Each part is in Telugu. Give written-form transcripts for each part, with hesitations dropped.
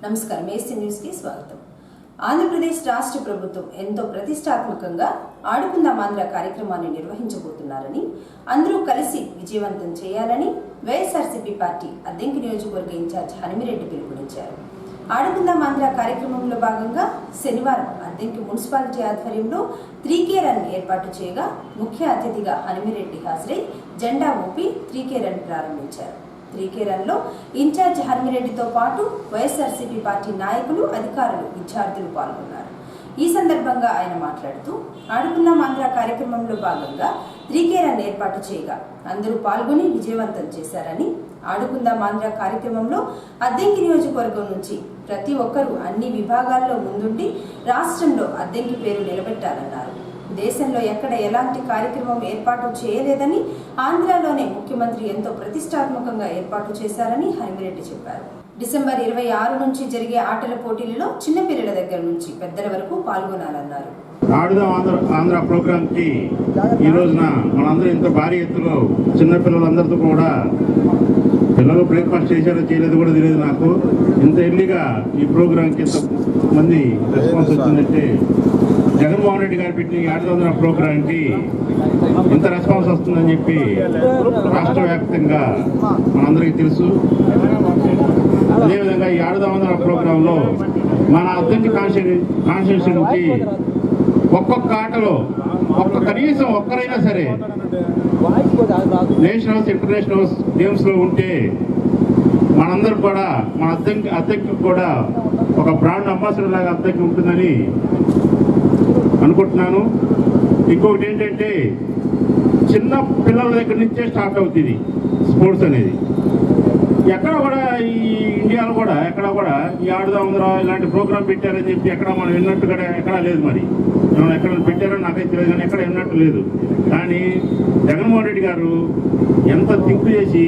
నమస్కారం ఏసీ న్యూస్ కి స్వాగతం. ఆంధ్రప్రదేశ్ రాష్ట్ర ప్రభుత్వం ఎంతో ప్రతిష్టాత్మకంగా ఆడుకుందాం ఆంధ్ర కార్యక్రమాన్ని నిర్వహించబోతున్నారని, అందరూ కలిసి విజయవంతం చేయాలని వైఎస్ఆర్సీపీ పార్టీ అద్దెంకి నియోజకవర్గ ఇన్ఛార్జ్ హనుమిరెడ్డి పిలుపునిచ్చారు. ఆడుకుందాం ఆంధ్ర కార్యక్రమంలో భాగంగా శనివారం అద్దెంకి మున్సిపాలిటీ ఆధ్వర్యంలో 3K రన్ ఏర్పాటు చేయగా ముఖ్య అతిథిగా హనుమిరెడ్డి హాజరై జెండా ఊపి 3K రన్ ప్రారంభించారు. 3K రన్లో ఇన్ఛార్జ్ హనుమిరెడ్డితో పాటు వైఎస్ఆర్సీపీ పార్టీ నాయకులు, అధికారులు, విద్యార్థులు పాల్గొన్నారు. ఈ సందర్భంగా ఆయన మాట్లాడుతూ, ఆడుకుందాం ఆంధ్ర కార్యక్రమంలో భాగంగా 3K రన్ ఏర్పాటు చేయగా అందరూ పాల్గొని విజయవంతం చేశారని, ఆడుకుందాం ఆంధ్ర కార్యక్రమంలో అద్దెంకి నియోజకవర్గం నుంచి ప్రతి ఒక్కరూ అన్ని విభాగాల్లో ముందుండి రాష్ట్రంలో అద్దెంకి పేరు నిలబెట్టాలన్నారు. దేశంలో ఎక్కడ ఎలాంటి కార్యక్రమం ఏర్పాటు చేయలేదని, ఆంధ్రాలోనే ముఖ్యమంత్రి ఎంతో ప్రతిష్టాత్మకంగా ఏర్పాటు చేశారని హనుమిరెడ్డి చెప్పారు. డిసెంబర్ 26 నుంచి జరిగే ఆటల పోటీలలో చిన్నపిల్లల దగ్గర నుంచి పెద్దల వరకు పాల్గొనాలన్నారు. ఆడుదాం ఆంధ్ర ప్రోగ్రామ్ కి ఈ రోజున మనందరూ ఇంత భారీ ఎత్తులో చిన్నపిల్లలందరితో కూడా, పిల్లలు బ్రేక్ఫాస్ట్ చేశారో చేయలేదు కూడా తెలియదు నాకు, ఇంత ఎర్లీగా ఈ ప్రోగ్రాంకి ఇంత మంది రెస్పాన్స్ వచ్చిందంటే జగన్మోహన్ రెడ్డి గారు పెట్టిన ఈ ఆడుదాం ప్రోగ్రాంకి ఇంత రెస్పాన్స్ వస్తుందని చెప్పి రాష్ట్ర వ్యాప్తంగా మనందరికీ తెలుసు. అదేవిధంగా ఈ ఆడుదాం ప్రోగ్రాంలో మన అద్దెంకి కాన్స్టిట్యూషన్కి ఒక్కొక్క ఆటలో కనీసం ఒక్కరైనా సరే నేషనల్స్, ఇంటర్నేషనల్స్ గేమ్స్లో ఉంటే మనందరూ కూడా మన అద్దెంకి కూడా ఒక బ్రాండ్ అంబాసిడర్ లాగా అద్దెంకి ఉంటుందని అనుకుంటున్నాను. ఇంకొకటి ఏంటంటే, చిన్న పిల్లల దగ్గర నుంచే స్టార్ట్ అవుతుంది స్పోర్ట్స్ అనేది. ఎక్కడ కూడా ఈ ఇండియాలో కూడా ఎక్కడ కూడా ఈ ఆడుదాం ఇలాంటి ప్రోగ్రామ్ పెట్టారని చెప్పి ఎక్కడ మనం విన్నట్టు కూడా ఎక్కడా లేదు. మరి మనం ఎక్కడ పెట్టారో నాకైతే తెలియదు, కానీ ఎక్కడ విన్నట్టు లేదు. కానీ జగన్మోహన్ రెడ్డి గారు ఎంత థింక్ చేసి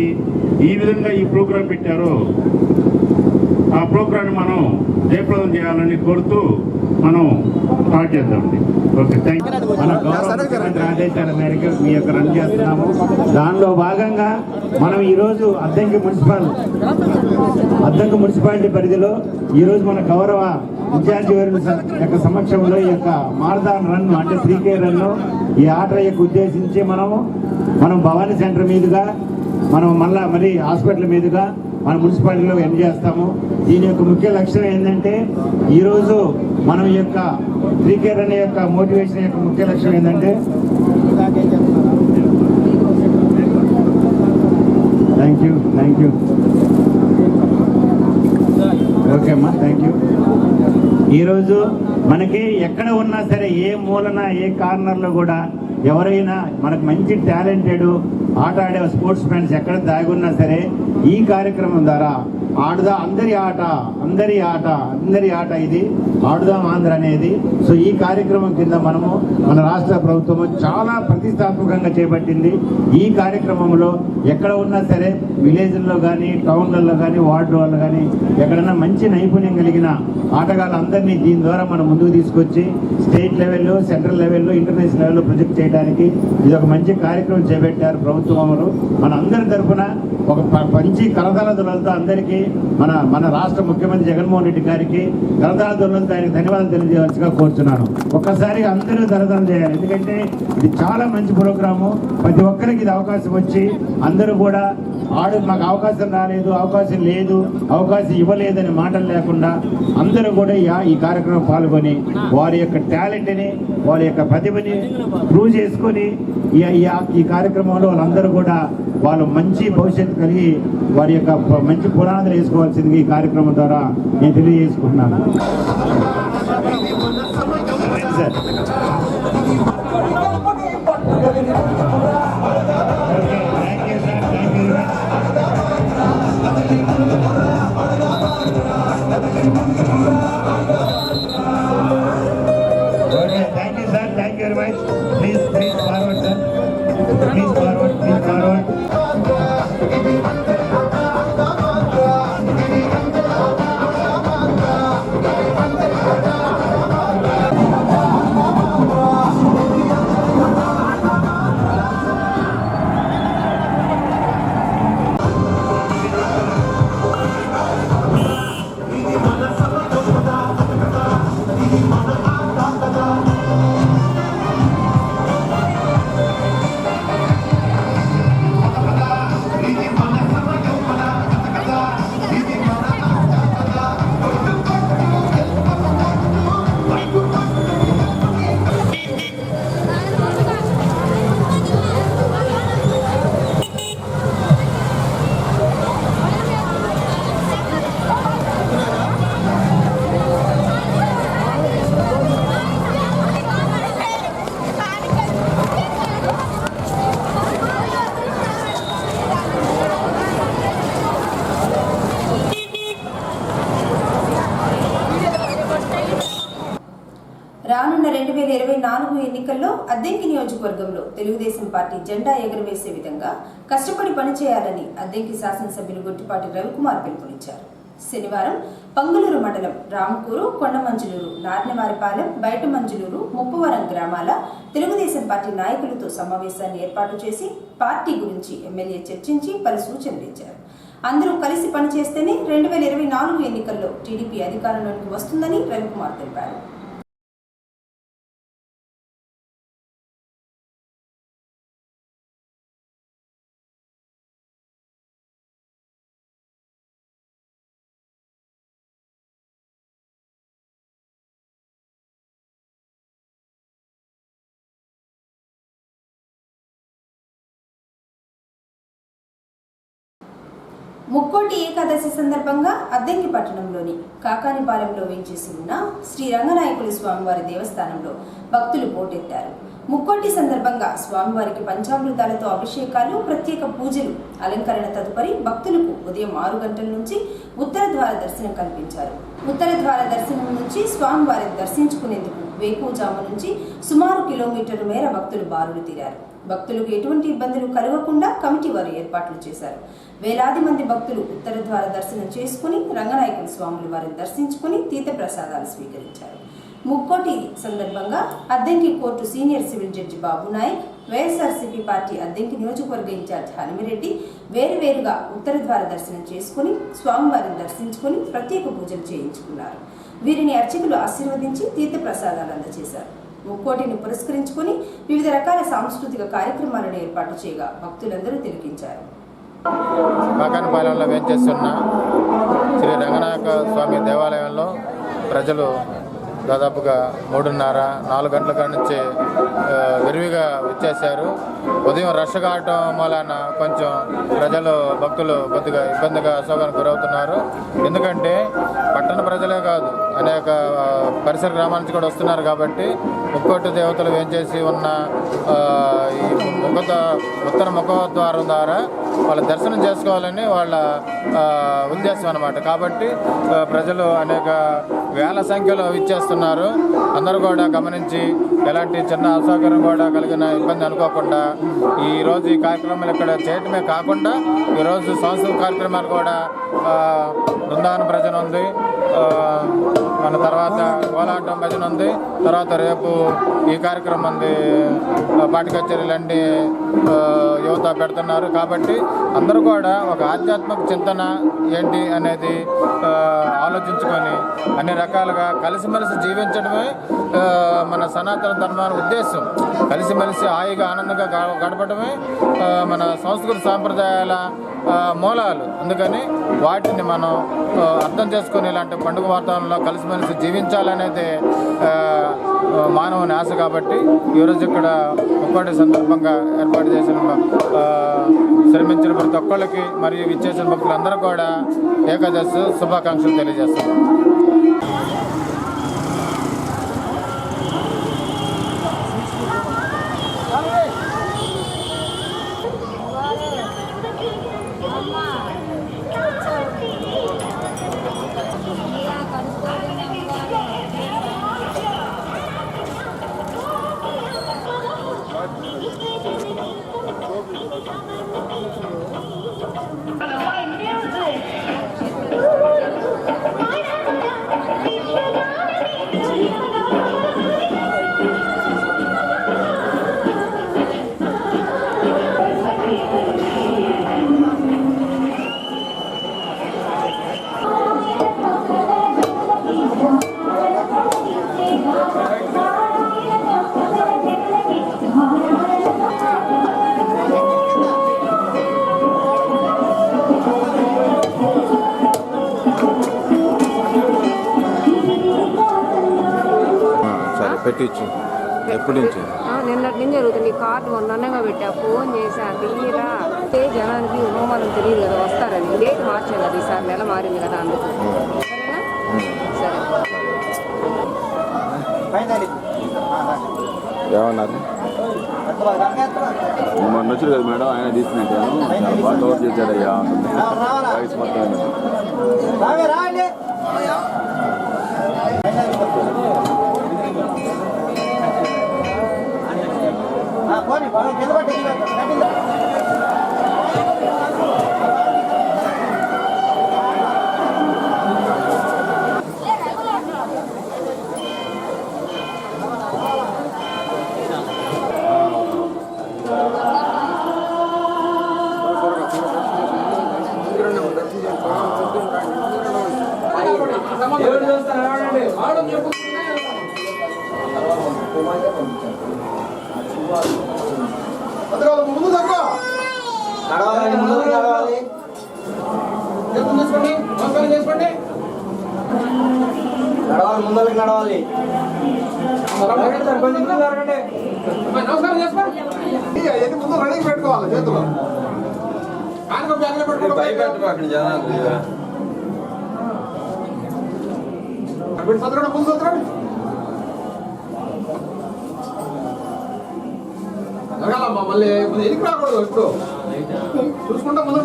ఈ విధంగా ఈ ప్రోగ్రాం పెట్టారో ఆ ప్రోగ్రాన్ని మనం జయప్రదం చేయాలని కోరుతూ మనం స్టార్ట్ చేద్దామండి. Okay, thank you. మన గౌరవ ముఖ్యమంత్రి ఆదేశాల మేరకు మీ యొక్క రన్ చేస్తున్నాము. దానిలో భాగంగా మనం ఈరోజు అద్దెంకి మున్సిపాలిటీ పరిధిలో ఈరోజు మన గౌరవ ఇన్ఛార్జి వారి యొక్క సమక్షంలో ఈ యొక్క మారథాన్ రన్ అంటే 3K రన్ ఈ ఆట యొక్క ఉద్దేశించి మనం భవానీ సెంటర్ మీదుగా మనం మరి హాస్పిటల్ మీదుగా మన మున్సిపాలిటీలో ఎండ్ చేస్తాము. దీని యొక్క ముఖ్య లక్ష్యం ఏంటంటే, ఈరోజు మనం ఈ యొక్క 3K రన్ యొక్క మోటివేషన్ యొక్క ముఖ్య లక్ష్యం ఏంటంటే, థ్యాంక్ యూ ఓకే అమ్మా, థ్యాంక్ యూ. ఈరోజు మనకి ఎక్కడ ఉన్నా సరే, ఏ మూలన ఏ కార్నర్లో కూడా ఎవరైనా మనకు మంచి టాలెంటెడ్ ఆట ఆడే స్పోర్ట్స్ ఫ్రెండ్స్ ఎక్కడ దాగున్నా సరే ఈ కార్యక్రమం ద్వారా అందరి ఆట ఇది ఆడుదాం ఆంధ్ర అనేది. సో ఈ కార్యక్రమం కింద మన రాష్ట్ర ప్రభుత్వం చాలా ప్రతిష్టాత్మకంగా చేపట్టింది. ఈ కార్యక్రమంలో ఎక్కడ ఉన్నా సరే విలేజ్ల్లో కానీ, టౌన్లలో కానీ, వార్డులలో కానీ ఎక్కడన్నా మంచి నైపుణ్యం కలిగిన ఆటగాళ్ళందరినీ దీని ద్వారా మనం ముందుకు తీసుకొచ్చి స్టేట్ లెవెల్లో, సెంట్రల్ లెవెల్లో, ఇంటర్నేషనల్ లెవెల్లో ప్రొజెక్ట్ చేయడానికి ఇది ఒక మంచి కార్యక్రమం చేపట్టారు ప్రభుత్వం. మన అందరి తరఫున ఒక మంచి కరతాళ అందరికీ మన రాష్ట్ర ముఖ్యమంత్రి జగన్మోహన్ రెడ్డి గారికి కరతాళ ఆయనకు ధన్యవాదాలు తెలియజేయవలసిగా కోరుతున్నాను. ఒక్కసారి అందరూ కరతాళం చేయాలి, ఎందుకంటే ఇది చాలా మంచి ప్రోగ్రాము. ప్రతి ఒక్కరికి ఇది అవకాశం వచ్చి అందరూ కూడా మాకు అవకాశం రాలేదు, అవకాశం లేదు, అవకాశం ఇవ్వలేదని మాటలు లేకుండా అందరూ కూడా ఈ కార్యక్రమం పాల్గొని వారి యొక్క టాలెంట్ని, వారి యొక్క ప్రతిభని ప్రూవ్ చేసుకొని ఈ కార్యక్రమంలో వాళ్ళందరూ కూడా వాళ్ళు మంచి భవిష్యత్తు కలిగి వారి యొక్క మంచి పునాదులు వేసుకోవాల్సింది ఈ కార్యక్రమం ద్వారా నేను తెలియజేసుకుంటున్నాను. Thank you very much. Please forward, sir. Please forward. రానున్న 2024 ఎన్నికల్లో అద్దెంకి నియోజకవర్గంలో తెలుగుదేశం పార్టీ జెండా ఎగురవేసే విధంగా కష్టపడి పనిచేయాలని అద్దెంకి శాసనసభ్యులు గొట్టిపాటి రవికుమార్ పిలుపునిచ్చారు. శనివారం పంగులూరు మండలం రామకూరు, కొండమంజులూరు, నార్నవారిపాలెం, బయట మంజులూరు, ముప్పవరం గ్రామాల తెలుగుదేశం పార్టీ నాయకులతో సమావేశాన్ని ఏర్పాటు చేసి పార్టీ గురించి ఎమ్మెల్యే చర్చించి పలు సూచనలు ఇచ్చారు. అందరూ కలిసి పనిచేస్తేనే 2024 ఎన్నికల్లో టీడీపీ అధికారంలోకి వస్తుందని రవికుమార్ తెలిపారు. ముక్కోటి ఏకాదశి సందర్భంగా అద్దెంకి పట్టణంలోని కాకానిపాలెంలో వేంచేసి ఉన్న శ్రీ రంగనాయకుల స్వామివారి దేవస్థానంలో భక్తులు పోటెత్తారు. ముక్కోటి సందర్భంగా స్వామివారికి పంచామృతాలతో అభిషేకాలు, ప్రత్యేక పూజలు, అలంకరణ తదుపరి భక్తులకు ఉదయం 6 గంటల నుంచి ఉత్తర ద్వార దర్శనం కల్పించారు. ఉత్తర ద్వార దర్శనం నుంచి స్వామివారిని దర్శించుకునేందుకు వేకువజాము నుంచి సుమారు కిలోమీటర్ మేర భక్తులు బారులు తీరారు. భక్తులకు ఎటువంటి ఇబ్బందులు కలగకుండా కమిటీ వారు ఏర్పాట్లు చేశారు. వేలాది మంది భక్తులు ఉత్తర ద్వార దర్శనం చేసుకుని రంగనాయకుల స్వాముల వారిని దర్శించుకుని తీర్థ ప్రసాదాలు స్వీకరించారు. ముక్కోటి సందర్భంగా Addanki court senior civil judge Babu Naik, YSRCP party Addanki నియోజకవర్గ ఇన్ఛార్జ్ హనుమిరెడ్డి వేరువేరుగా ఉత్తర ద్వార దర్శనం చేసుకుని స్వామివారిని దర్శించుకుని ప్రత్యేక పూజలు చేయించుకున్నారు. వీరిని అర్చకులు ఆశీర్వదించి తీర్థ ప్రసాదాలు అందజేశారు. ముక్కోటిని పురస్కరించుకుని వివిధ రకాల సాంస్కృతిక కార్యక్రమాలను ఏర్పాటు చేయగా భక్తులందరూ తిలకించారు. కాకానిపాలెంలో వేంచేస్తున్న శ్రీ రంగనాయక స్వామి దేవాలయంలో ప్రజలు దాదాపుగా 3:30-4 గంటల కాడ నుంచి విరివిగా వచ్చేశారు. ఉదయం రష్ కావటం మూలాన కొంచెం ప్రజలు భక్తులు కొద్దిగా ఇబ్బందిగా అసౌకర్యానికి గురవుతున్నారు. ఎందుకంటే పట్టణ ప్రజలే కాదు, అనేక పరిసర గ్రామాల నుంచి కూడా వస్తున్నారు. కాబట్టి ముక్కోటి దేవతలు వేంచేసి ఉన్న ఈ ఉత్తర ముఖద్వారం ద్వారా వాళ్ళ దర్శనం చేసుకోవాలని వాళ్ళ ఉద్దేశం అన్నమాట. కాబట్టి ప్రజలు అనేక వేల సంఖ్యలో ఇచ్చేస్తున్నారు. అందరూ కూడా గమనించి ఎలాంటి చిన్న అసౌకర్యం కూడా కలిగిన ఇబ్బంది అనుకోకుండా ఈరోజు ఈ కార్యక్రమాలు ఇక్కడ చేయటమే కాకుండా ఈరోజు సాంస్కృతిక కార్యక్రమాలు కూడా బృందావన భజన ఉంది, మన తర్వాత కోలాటం భజన ఉంది, తర్వాత రేపు ఈ కార్యక్రమం ఉంది, పాటి కచేరీలన్నీ యువత పెడుతున్నారు. కాబట్టి అందరూ కూడా ఒక ఆధ్యాత్మిక చింతన ఏంటి అనేది ఆలోచించుకొని అన్ని రకాలుగా కలిసిమెలిసి జీవించడమే మన సనాతన ధర్మాల ఉద్దేశం. కలిసిమెలిసి హాయిగా ఆనందంగా గడపడమే మన సంస్కృతి సాంప్రదాయాల మూలాలు. అందుకని వాటిని మనం అర్థం చేసుకుని ఇలాంటి పండుగ వాతావరణంలో కలిసిమెలిసి జీవించాలనేది మానవుని ఆశ. కాబట్టి ఈరోజు ఇక్కడ ముక్కోటి సందర్భంగా ఏర్పాటు చేసిన శ్రమించిన ప్రతి ఒక్కళ్ళకి మరియు విచ్చేసిన భక్తులందరూ కూడా ఏకాదశి శుభాకాంక్షలు తెలియజేస్తున్నాం. పెట్టించు ఎప్పటి నుంచి నిన్నటి నుంచి జరుగుతుంది. కార్డు మొన్నగా పెట్టా, ఫోన్ చేశా, తీరా జనానికి హోమానం తెలియదు కదా, వస్తారని డేట్ మార్చాను కదా, ఈసారి నెల మారింది కదా, అందుకు సరేనా? సరే ఏమన్నారు? మొన్న వచ్చారు కదా మేడం, ఆయన తీసుకున్నాను బాగా కవర్ చేశాడయ్యా వయసు మొత్తం. ముందరికి నడవాలి. ముందు రెడీకి పెట్టుకోవాలి చేతులు ముందు జరగాలమ్మా. మళ్ళీ ఎనికి రాకూడదు. ఇప్పుడు చూసుకుంటా ముందు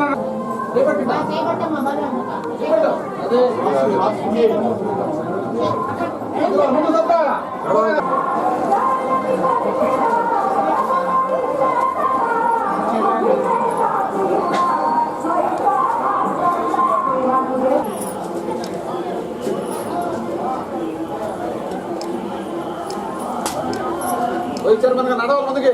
వచ్చారు మనకి నడవాలి ముందుకి.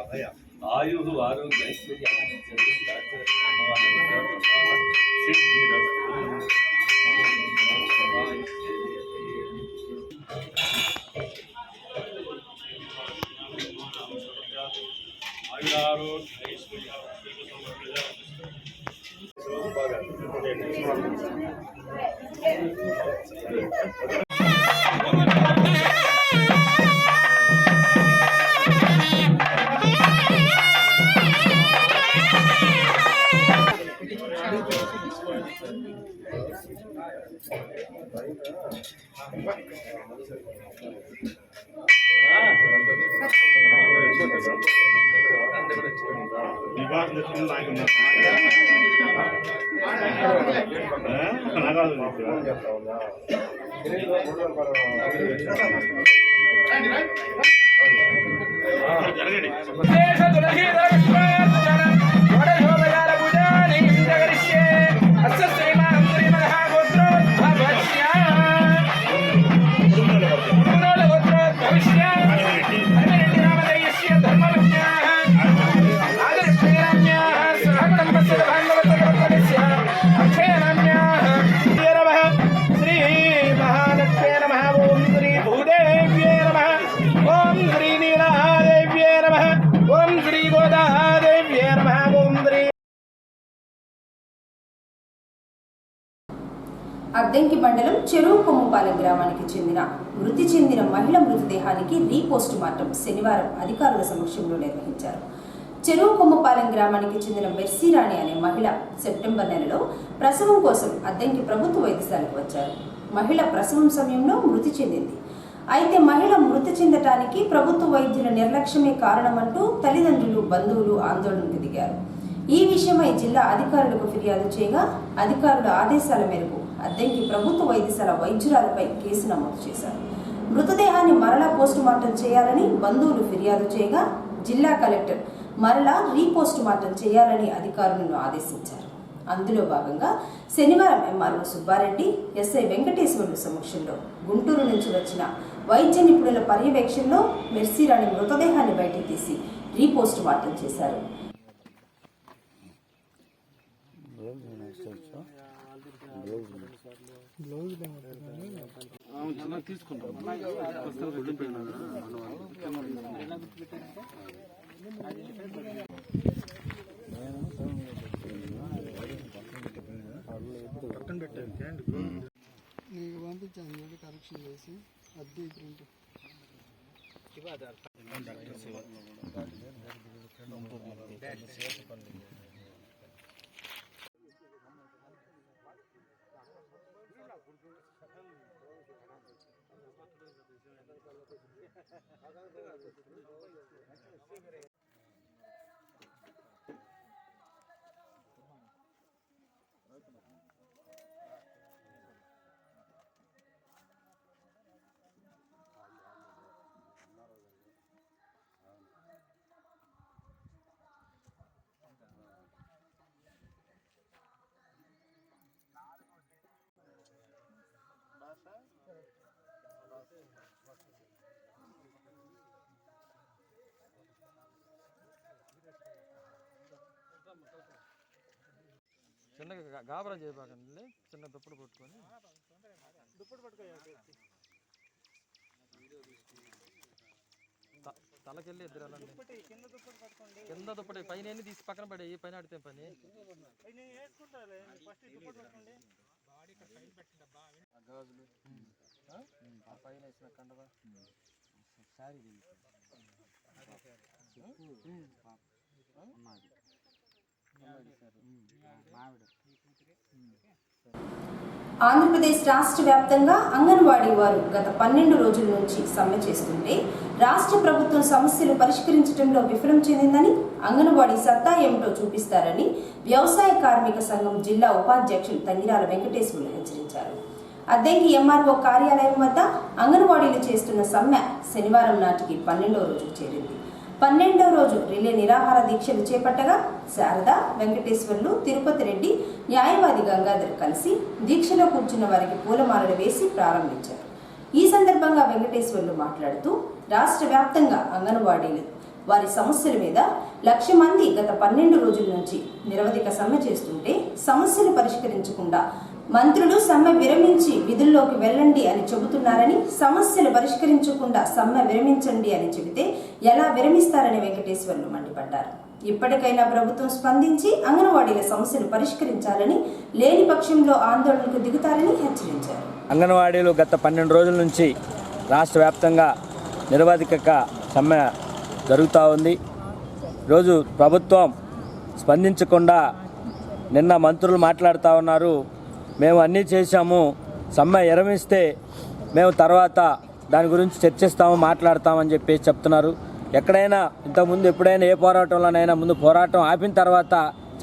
అభయ ఆయు ఆరోగ్య అద్దంకి మండలం చెరువు కొమ్ముపాలెం గ్రామానికి చెందిన మృతి చెందిన మహిళ మృతదేహానికి రీపోస్ట్ మార్టం శనివారం అధికారుల సమక్షంలో నిర్వహించారు. చెరువు కొమ్ముపాలెం గ్రామానికి చెందిన మెర్సీరాణి అనే మహిళ సెప్టెంబర్ నెలలో ప్రసవం కోసం అద్దంకి ప్రభుత్వ వైద్యశాలకు వచ్చారు. మహిళ ప్రసవం సమయంలో మృతి చెందింది. అయితే మహిళ మృతి చెందటానికి ప్రభుత్వ వైద్యుల నిర్లక్ష్యమే కారణమంటూ తల్లిదండ్రులు, బంధువులు ఆందోళనకు దిగారు. ఈ విషయమై జిల్లా అధికారులకు ఫిర్యాదు చేయగా అధికారుల ఆదేశాల మేరకు అద్దంకి ప్రభుత్వ వైద్యశాల వైద్యురాలపై కేసు నమోదు చేశారు. మృతదేహాన్ని మరలా పోస్టుమార్టం చేయాలని బంధువులు ఫిర్యాదు చేయగా జిల్లా కలెక్టర్ మరలా రీపోస్టుమార్టం చేయాలని అధికారులను ఆదేశించారు. అందులో భాగంగా శనివారం ఎంఆర్ఓ సుబ్బారెడ్డి, ఎస్ఐ వెంకటేశ్వర్లు సమక్షంలో గుంటూరు నుంచి వచ్చిన వైద్య నిపుణుల పర్యవేక్షణలో మెర్సీరాణి మృతదేహాన్ని బయటికి తీసి రీపోస్టుమార్టం చేశారు. నీకు పంపించాను కరెక్షన్ చేసి అద్దె ప్రింట్ చిన్నగా గాబరా చేయబాకండి, చిన్న దుప్పటి పట్టుకొని తలకెళ్ళి ఇద్దరు వెళ్ళండి. కింద దుప్పటి పైన తీసి పక్కన పడే పైన ఆడితే పని గాజులు పైన వేసిన కండవా ఆంధ్రప్రదేశ్ రాష్ట్ర వ్యాప్తంగా అంగన్వాడీ వారు గత 12 రోజుల నుంచి సమ్మె చేస్తుంటే రాష్ట్ర ప్రభుత్వం సమస్యలు పరిష్కరించడంలో విఫలం చెందిందని, అంగన్వాడీ సత్తా ఏమిటో చూపిస్తారని వ్యవసాయ కార్మిక సంఘం జిల్లా ఉపాధ్యక్షులు తంగిరాల వెంకటేశ్వర్లు హెచ్చరించారు. అద్దెంకి ఎంఆర్ఓ కార్యాలయం వద్ద అంగన్వాడీలు చేస్తున్న సమ్మె శనివారం నాటికి 12వ రోజుకు చేరింది. 12వ రోజు రిలే నిరాహార దీక్షలు చేపట్టగా శారద, వెంకటేశ్వర్లు, తిరుపతి రెడ్డి, న్యాయవాది గంగాధర్ కలిసి దీక్షలో కూర్చున్న వారికి పూలమాలలు వేసి ప్రారంభించారు. ఈ సందర్భంగా వెంకటేశ్వర్లు మాట్లాడుతూ రాష్ట్ర వ్యాప్తంగా అంగన్వాడీలు వారి సమస్యల మీద 1,00,000 మంది గత 12 రోజుల నుంచి నిరవధిక సమ్మె చేస్తుంటే సమస్యలు పరిష్కరించకుండా మంత్రులు సమ్మె విరమించి విధుల్లోకి వెళ్ళండి అని చెబుతున్నారని, సమస్యలు పరిష్కరించకుండా సమ్మె విరమించండి అని చెబితే ఎలా విరమిస్తారని వెంకటేశ్వర్లు మండిపడ్డారు. ఇప్పటికైనా ప్రభుత్వం స్పందించి అంగన్వాడీల సమస్యలు పరిష్కరించాలని, లేని పక్షంలో ఆందోళనకు దిగుతారని హెచ్చరించారు. అంగన్వాడీలు గత 12 రోజుల నుంచి రాష్ట్ర వ్యాప్తంగా నిరవధిక సమ్మె జరుగుతూ ఉంది. ఈరోజు ప్రభుత్వం స్పందించకుండా నిన్న మంత్రులు మాట్లాడుతూ ఉన్నారు, మేము అన్నీ చేశాము, సమ్మె విరమిస్తే మేము తర్వాత దాని గురించి చర్చిస్తాము, మాట్లాడతామని చెప్పేసి చెప్తున్నారు. ఎక్కడైనా ఇంతకుముందు ఎప్పుడైనా ఏ పోరాటంలోనైనా ముందు పోరాటం ఆపిన తర్వాత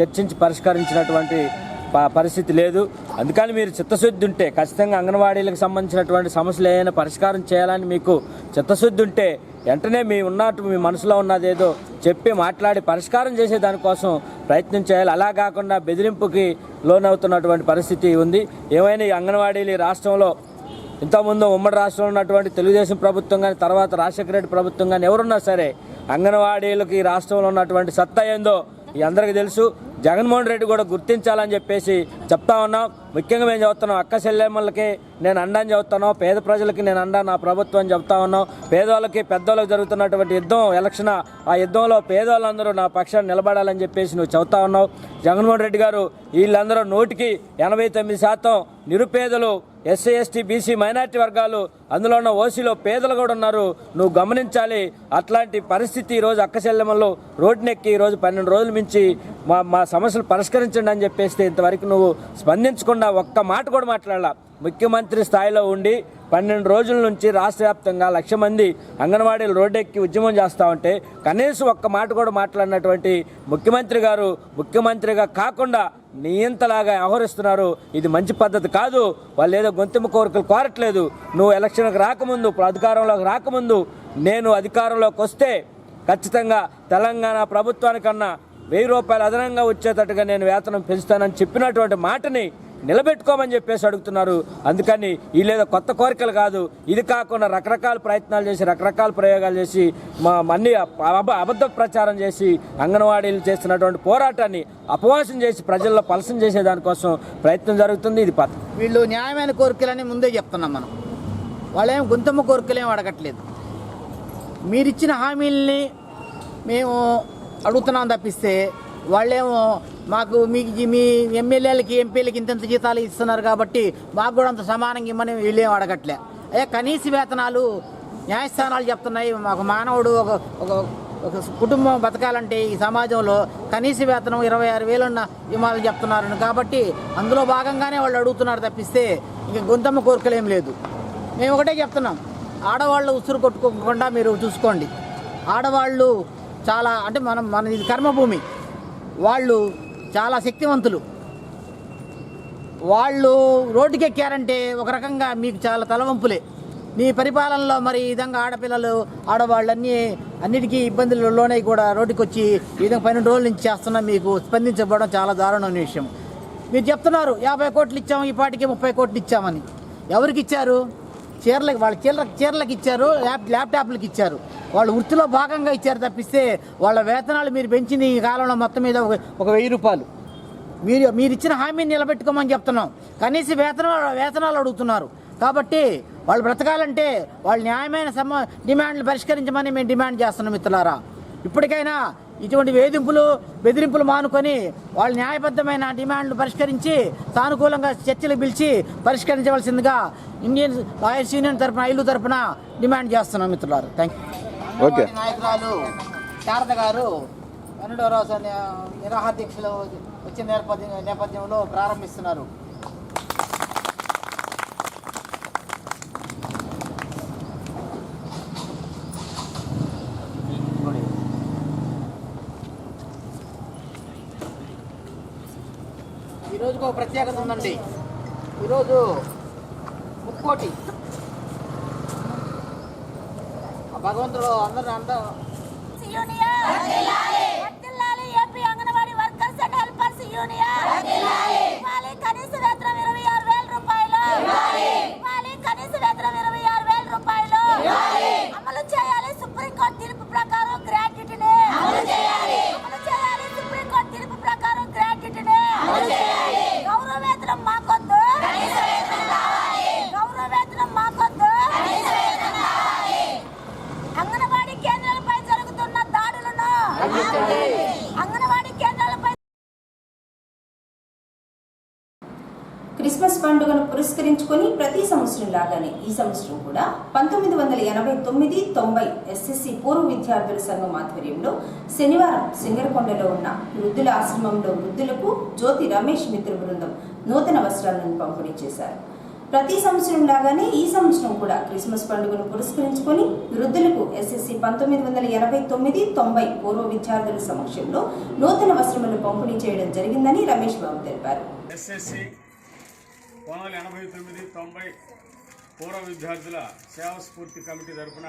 చర్చించి పరిష్కరించినటువంటి పరిస్థితి లేదు. అందుకని మీరు చిత్తశుద్ధి ఉంటే ఖచ్చితంగా అంగన్వాడీలకు సంబంధించినటువంటి సమస్యలు ఏదైనా పరిష్కారం చేయాలని మీకు చిత్తశుద్ధి ఉంటే వెంటనే మీ మనసులో ఉన్నదేదో చెప్పి మాట్లాడి పరిష్కారం చేసే దానికోసం ప్రయత్నం చేయాలి. అలా కాకుండా బెదిరింపుకి లోనవుతున్నటువంటి పరిస్థితి ఉంది. ఏమైనా ఈ అంగన్వాడీలు ఈ రాష్ట్రంలో ఇంతకుముందు ఉమ్మడి రాష్ట్రంలో ఉన్నటువంటి తెలుగుదేశం ప్రభుత్వం కానీ, తర్వాత రాజశేఖర రెడ్డి ప్రభుత్వం కానీ ఎవరున్నా సరే అంగన్వాడీలకు ఈ రాష్ట్రంలో ఉన్నటువంటి సత్తా ఏందో ఈ అందరికీ తెలుసు. జగన్మోహన్ రెడ్డి కూడా గుర్తించాలని చెప్పేసి చెప్తా ఉన్నాం. ముఖ్యంగా మేము చెబుతున్నాం, అక్క చెల్లెమ్మలకి నేను అండని చెబుతాను, పేద ప్రజలకి నేను అండా నా ప్రభుత్వం అని చెప్తా ఉన్నాం. పేదవాళ్ళకి పెద్దవాళ్ళకి జరుగుతున్నటువంటి యుద్ధం ఎలక్షన్, ఆ యుద్ధంలో పేదవాళ్ళందరూ నా పక్షాన్ని నిలబడాలని చెప్పేసి నువ్వు చెబుతా ఉన్నావు. జగన్మోహన్ రెడ్డి గారు వీళ్ళందరూ 100కి 89% నిరుపేదలు, ఎస్సీ ఎస్టీ బీసీ మైనార్టీ వర్గాలు, అందులో ఉన్న ఓసీలో పేదలు కూడా ఉన్నారు. నువ్వు గమనించాలి. అట్లాంటి పరిస్థితి ఈరోజు అక్క చెల్లెమ్మలు రోడ్డునెక్కి ఈరోజు 12 రోజుల మించి మా సమస్యలు పరిష్కరించండి అని చెప్పేస్తే ఇంతవరకు నువ్వు స్పందించకుండా ఒక్క మాట కూడా మాట్లాడాల. ముఖ్యమంత్రి స్థాయిలో ఉండి 12 రోజుల నుంచి రాష్ట్ర వ్యాప్తంగా 1,00,000 మంది అంగన్వాడీలు రోడ్డెక్కి ఉద్యమం చేస్తూ ఉంటే కనీసం ఒక్క మాట కూడా మాట్లాడినటువంటి ముఖ్యమంత్రి గారు ముఖ్యమంత్రిగా కాకుండా నియంతలాగా వ్యవహరిస్తున్నారు. ఇది మంచి పద్ధతి కాదు. వాళ్ళు ఏదో గొంతెమ్మ కోరికలు కోరట్లేదు. నువ్వు ఎలక్షన్కి రాకముందు, అధికారంలోకి రాకముందు, నేను అధికారంలోకి వస్తే ఖచ్చితంగా తెలంగాణ ప్రభుత్వానికన్నా 1,000 రూపాయలు అదనంగా వచ్చేటట్టుగా నేను వేతనం పెంచుతానని చెప్పినటువంటి మాటని నిలబెట్టుకోమని చెప్పేసి అడుగుతున్నారు. అందుకని వీళ్ళేదో కొత్త కోరికలు కాదు. ఇది కాకుండా రకరకాల ప్రయత్నాలు చేసి, రకరకాల ప్రయోగాలు చేసి, అన్ని అబద్ధ ప్రచారం చేసి అంగన్వాడీలు చేస్తున్నటువంటి పోరాటాన్ని అపవాసం చేసి ప్రజల్లో పలసం చేసే దానికోసం ప్రయత్నం జరుగుతుంది. ఇది పద్ధతి. వీళ్ళు న్యాయమైన కోరికలని ముందే చెప్తున్నాం మనం. వాళ్ళేం గుంతమ్మ కోరికలేం అడగట్లేదు. మీరిచ్చిన హామీల్ని మేము అడుగుతున్నాం తప్పిస్తే వాళ్ళేమో మాకు మీ ఎమ్మెల్యేలకి ఎంపీలకి ఇంత జీతాలు ఇస్తున్నారు కాబట్టి మాకు కూడా అంత సమానంగా ఇమ్మని వీళ్ళేం అడగట్లే. అయ్యా కనీస వేతనాలు న్యాయస్థానాలు చెప్తున్నాయి. మాకు మానవుడు ఒక కుటుంబం బతకాలంటే ఈ సమాజంలో కనీస వేతనం 26,000 ఇవ్వాలని చెప్తున్నారు. కాబట్టి అందులో భాగంగానే వాళ్ళు అడుగుతున్నారు తప్పిస్తే ఇంక గొంతమ్మ కోరికలేం లేదు. మేము ఒకటే చెప్తున్నాం, ఆడవాళ్ళు ఉసురు కొట్టుకోకుండా మీరు చూసుకోండి. ఆడవాళ్ళు చాలా అంటే మన ఇది కర్మభూమి. వాళ్ళు చాలా శక్తివంతులు. వాళ్ళు రోడ్డుకి ఎక్కారంటే ఒక రకంగా మీకు చాలా తలవంపులే. మీ పరిపాలనలో మరి ఈ విధంగా ఆడవాళ్ళు అన్నిటికీ ఇబ్బందులలోనే కూడా రోడ్డుకి వచ్చి ఈ విధంగా 12 రోజుల నుంచి చేస్తున్నా మీకు స్పందించబడడం చాలా దారుణమైన విషయం. మీరు చెప్తున్నారు 50 కోట్లు ఇచ్చాము, ఈ పాటికి 30 కోట్లు ఇచ్చామని. ఎవరికి ఇచ్చారు? చీరలకు ఇచ్చారు, ల్యాప్టాప్లకు ఇచ్చారు. వాళ్ళు వృత్తిలో భాగంగా ఇచ్చారు తప్పిస్తే వాళ్ళ వేతనాలు మీరు పెంచింది ఈ కాలంలో మొత్తం మీద ఒక 1,000 రూపాయలు. మీరు ఇచ్చిన హామీని నిలబెట్టుకోమని చెప్తున్నాం. కనీస వేతనాలు అడుగుతున్నారు. కాబట్టి వాళ్ళు బ్రతకాలంటే వాళ్ళ న్యాయమైన డిమాండ్లు పరిష్కరించమని మేము డిమాండ్ చేస్తున్నాం. మిత్రులారా, ఇప్పటికైనా ఇటువంటి బెదిరింపులు మానుకొని వాళ్ళ న్యాయబద్ధమైన డిమాండ్లు పరిష్కరించి సానుకూలంగా చర్చలు పిలిచి పరిష్కరించవలసిందిగా ఇండియన్ లాయర్స్ యూనియన్ తరఫున ఐలు తరఫున డిమాండ్ చేస్తున్నాం. మిత్రులారా, థ్యాంక్ యూ. నాయకురాలు శారద గారు 12వ రోజు నిరాహార దీక్షలు వచ్చిన నేపథ్యంలో ప్రారంభిస్తున్నారు. ఈరోజుకు ఒక ప్రత్యేకత ఉందండి. ఈరోజు ముక్కోటి భగవంతుడు అందరూ AP anganwadi workers and helpers union కనీస వేతనం 26,000 రూపాయలు. కనీస వేతనం 26,000 రూపాయలు అమలు చేయాలి. సుప్రీంకోర్టు తీర్పు ప్రకారం గ్రాట్యుటీని అమలు చేయాలి. సుప్రీంకోర్టు తీర్పు ప్రకారం గ్రాట్యుటీని గౌరవ వేతనం మాకొద్దు. గౌరవ వేతనం మాకొద్దు. అంగన్వాడీ కేంద్రాలపై జరుగుతున్న దాడులను అంగన్వాడీ కేంద్రాలపై క్రిస్మస్ పండుగను పురస్కరించుకొని ప్రతి సంవత్సరం లాగానే ఈ సంవత్సరం కూడా 1989-90 ఎస్ఎస్సి పూర్వ విద్యార్థుల సంఘం ఆధ్వర్యంలో శనివారం సింగరకొండలో ఉన్న వృద్ధుల ఆశ్రమంలో వృద్ధులకు జ్యోతి రమేష్ మిత్ర బృందం నూతన వస్త్రాలను పంపిణీ చేశారు. ప్రతి సంవత్సరం లాగానే ఈ సంవత్సరం కూడా క్రిస్మస్ పండుగను పురస్కరించుకొని వృద్ధులకు ఎస్ఎస్సి 1989-90 పూర్వ విద్యార్థుల సమక్షంలో నూతన వస్త్రములను పంపిణీ చేయడం జరిగిందని రమేష్ బాబు తెలిపారు. ఎస్ఎస్సి 1989-90 పూర్వ విద్యార్థుల సేవా స్ఫూర్తి కమిటీ తరఫున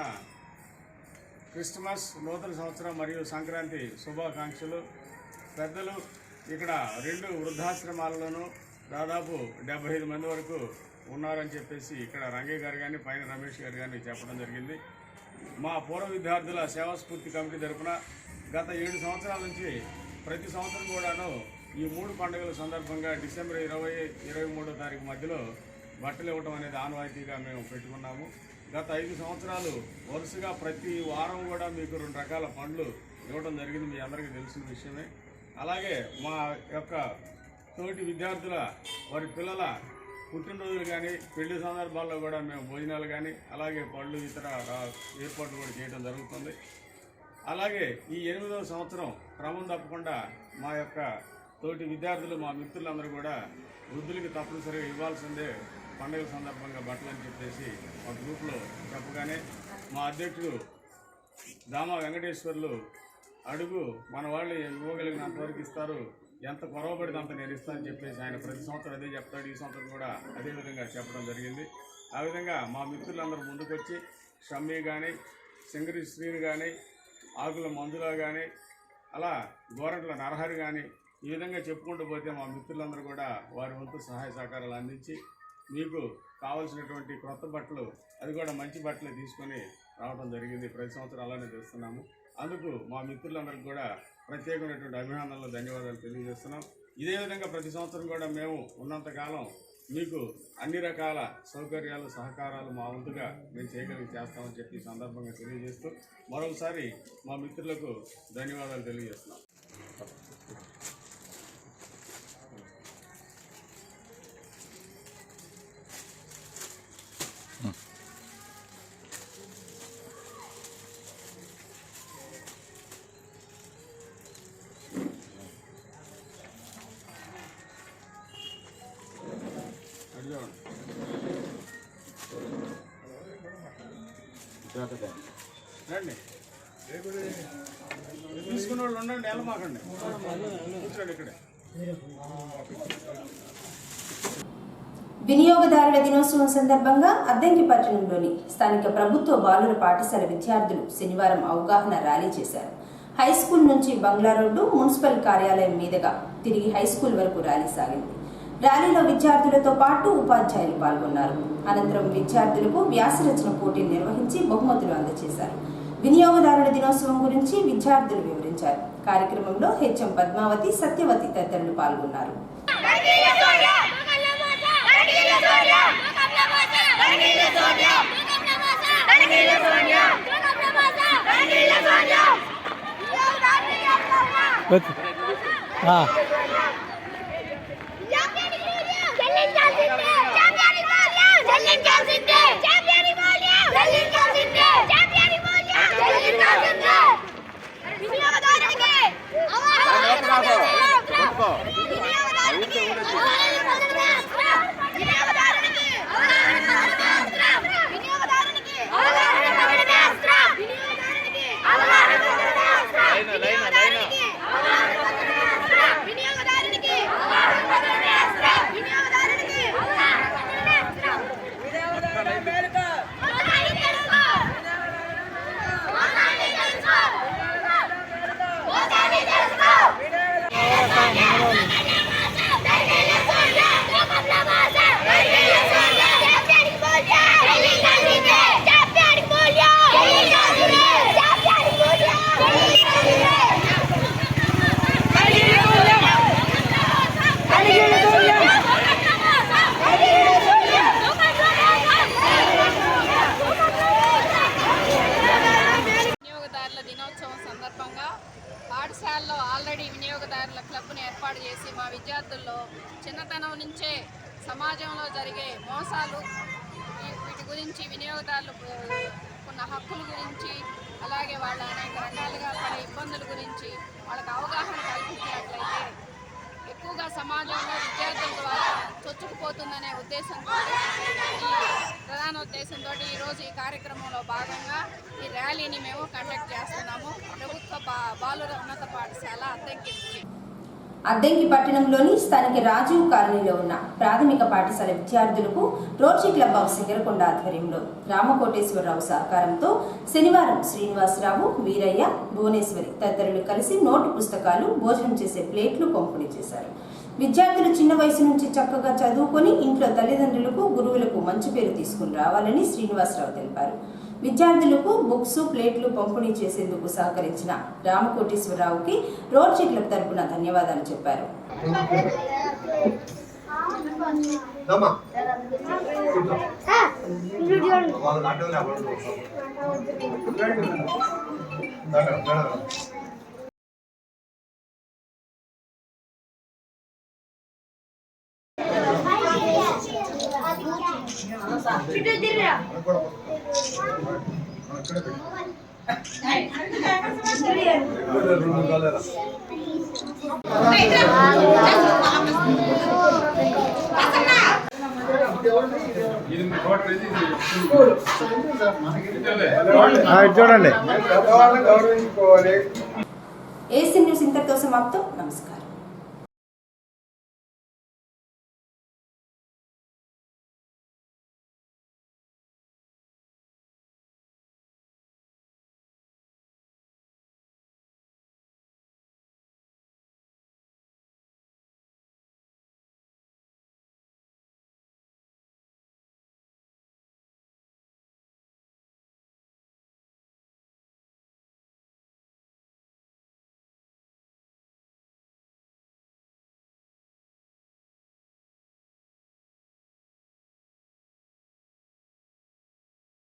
క్రిస్మస్, నూతన సంవత్సరం మరియు సంక్రాంతి శుభాకాంక్షలు. పెద్దలు ఇక్కడ 2 వృద్ధాశ్రమాలలోనూ దాదాపు 75 మంది వరకు ఉన్నారని చెప్పేసి ఇక్కడ రంగయ్య గారు కానీ పైన రమేష్ గారు కానీ చెప్పడం జరిగింది. మా పూర్వ విద్యార్థుల సేవా స్ఫూర్తి కమిటీ తరఫున గత 7 సంవత్సరాల నుంచి ప్రతి సంవత్సరం కూడాను ఈ 3 పండుగల సందర్భంగా డిసెంబర్ 20-23 తారీఖు మధ్యలో బట్టలు ఇవ్వడం అనేది ఆనవాయితీగా మేము పెట్టుకున్నాము. గత 5 సంవత్సరాలు వరుసగా ప్రతి వారం కూడా మీకు 2 రకాల పండ్లు ఇవ్వడం జరిగింది. మీ అందరికీ తెలిసిన విషయమే. అలాగే మా యొక్క తోటి విద్యార్థుల వారి పిల్లల పుట్టినరోజులు కానీ పెళ్లి సందర్భాల్లో కూడా మేము భోజనాలు కానీ అలాగే పళ్ళు ఇతర ఏర్పాట్లు కూడా చేయడం జరుగుతుంది. అలాగే ఈ 8వ సంవత్సరం క్రమం తప్పకుండా మా యొక్క తోటి విద్యార్థులు మా మిత్రులందరూ కూడా వృద్ధులకి తప్పనిసరిగా ఇవ్వాల్సిందే పండుగ సందర్భంగా బట్టలు అని చెప్పేసి మా గ్రూప్లో చెప్పగానే మా అధ్యక్షుడు దామా వెంకటేశ్వర్లు అడుగు మన వాళ్ళు ఇవ్వగలిగినంతవరకు ఇస్తారు, ఎంత కొరవబడితే అంత నేను ఇస్తానని చెప్పేసి ఆయన ప్రతి సంవత్సరం అదే చెప్తాడు. ఈ సంవత్సరం కూడా అదే విధంగా చెప్పడం జరిగింది. ఆ విధంగా మా మిత్రులందరూ ముందుకొచ్చి షమ్మీ కానీ, సింగరి శ్రీని కానీ, ఆకుల మంజులా కానీ, అలా గోరంట్ల నరహరి కానీ ఈ విధంగా చెప్పుకుంటూ పోతే మా మిత్రులందరూ కూడా వారి వంతు సహాయ సహకారాలు అందించి మీకు కావాల్సినటువంటి కొత్త బట్టలు, అది కూడా మంచి బట్టలే తీసుకొని రావడం జరిగింది. ప్రతి సంవత్సరం అలానే చేస్తున్నాము. అందుకు మా మిత్రులందరికీ కూడా ప్రత్యేకమైనటువంటి అభినందనలు, ధన్యవాదాలు తెలియజేస్తున్నాం. ఇదే విధంగా ప్రతి సంవత్సరం కూడా మేము ఉన్నంతకాలం మీకు అన్ని రకాల సౌకర్యాలు, సహకారాలు మా వంతుగా మేము చేయగలిగి చేస్తామని చెప్పి ఈ సందర్భంగా తెలియజేస్తూ మరొకసారి మా మిత్రులకు ధన్యవాదాలు తెలియజేస్తున్నాం. రండి, తీసుకున్న వాళ్ళు ఉండండి, వెళ్ళమాకండి, కూర్చోండి ఇక్కడే. వినియోగదారుల దినోత్సవం సందర్భంగా అద్దంకి పట్టణంలోని స్థానిక ప్రభుత్వ బాలుర పాఠశాల విద్యార్థులు శనివారం అవగాహన ర్యాలీ చేశారు. హైస్కూల్ నుంచి బంగ్లా రోడ్డు, మున్సిపల్ కార్యాలయం మీదుగా తిరిగి హైస్కూల్ వరకు ర్యాలీ సాగింది. ర్యాలీలో విద్యార్థులతో పాటు ఉపాధ్యాయులు పాల్గొన్నారు. అనంతరం విద్యార్థులకు వ్యాసరచన పోటీలు నిర్వహించి బహుమతులు అందజేశారు. వినియోగదారుల దినోత్సవం గురించి విద్యార్థులు వివరించారు. కార్యక్రమంలో హెచ్ఎం పద్మావతి, సత్యవతి తదితరులు పాల్గొన్నారు. పాఠశాలలో ఆల్రెడీ వినియోగదారుల క్లబ్ను ఏర్పాటు చేసి మా విద్యార్థుల్లో చిన్నతనం నుంచే సమాజంలో జరిగే మోసాలు, వీటి గురించి, వినియోగదారులు ఉన్న హక్కుల గురించి, అలాగే వాళ్ళ అనేక రకాలుగా పడే ఇబ్బందుల గురించి వాళ్ళకి అవగాహన కల్పించినట్లయితే ఎక్కువగా సమాజంలో విద్యార్థుల ద్వారా చొచ్చుకుపోతుందనే ఉద్దేశంతో, ఈ ప్రధాన ఉద్దేశంతో ఈరోజు ఈ కార్యక్రమంలో భాగంగా ఈ ర్యాలీని మేము కండక్ట్ చేస్తున్నాము. ప్రభుత్వ బాలుర ఉన్నత పాఠశాల అద్దంకి పట్టణంలోని స్థానిక రాజీవ్ కాలనీలో ఉన్న ప్రాథమిక పాఠశాల విద్యార్థులకు రోటరీ క్లబ్ ఆఫ్ సింగరకొండ ఆధ్వర్యంలో రామకోటేశ్వరరావు సహకారంతో శనివారం శ్రీనివాసరావు, వీరయ్య, భువనేశ్వరి తదితరులు కలిసి నోటు పుస్తకాలు, భోజనం చేసే ప్లేట్లు పంపిణీ చేశారు. విద్యార్థులు చిన్న వయసు నుంచి చక్కగా చదువుకొని ఇంట్లో తల్లిదండ్రులకు, గురువులకు మంచి పేరు తీసుకుని రావాలని శ్రీనివాసరావు తెలిపారు. విద్యార్థులకు బుక్స్, ప్లేట్లు పంపిణీ చేసేందుకు సహకరించిన రామకోటేశ్వరరావుకి రోటరీ క్లబ్ తరపున ధన్యవాదాలు చెప్పారు. చూడండి. ఏసీ న్యూస్ ఇంతటితో సమాప్తం. నమస్కారం.